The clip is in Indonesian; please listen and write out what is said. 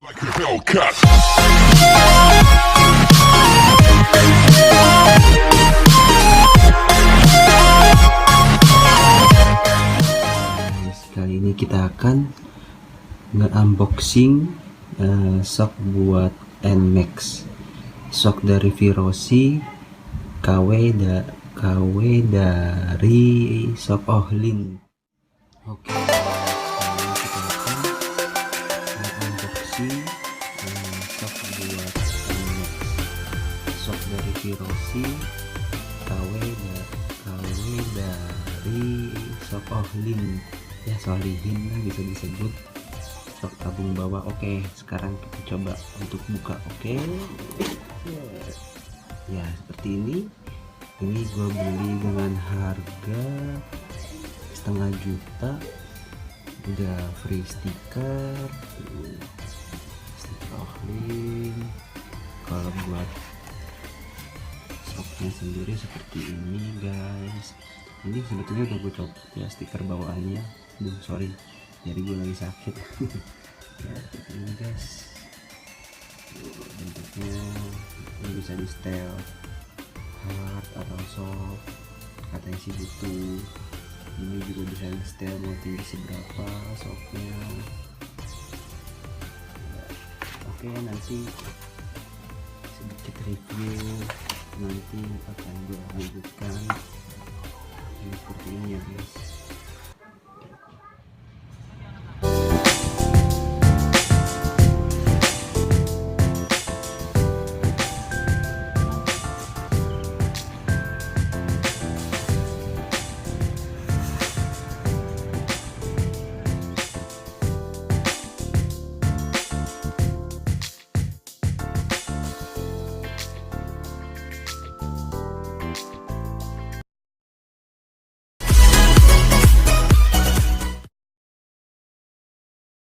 Kali ini kita akan nge-unboxing shock buat nmax, shock dari vrossi, KW dari shope ohlins. Oke, sekarang kita akan nge-unboxing shock buat nmax, shock dari vrossi, KW dari shope ohlins. Ya, solihin lah bisa disebut shock tabung bawah. Oke, sekarang kita coba untuk buka. Oke, ya seperti ini gue beli dengan harga setengah juta, udah free stiker ohlins. Kalau buat shocknya sendiri seperti ini guys, ini sebetulnya udah gue copot ya stiker bawaannya. Sorry, jadi gue lagi sakit. Ya seperti ini guys, bentuknya ini bisa di setel hard atau soft, katanya sih gitu. Ini juga bisa di setel mau tinggi seberapa softnya. Ya, oke, nanti sedikit review nanti akan gue lanjutkan. Ini seperti ini ya guys.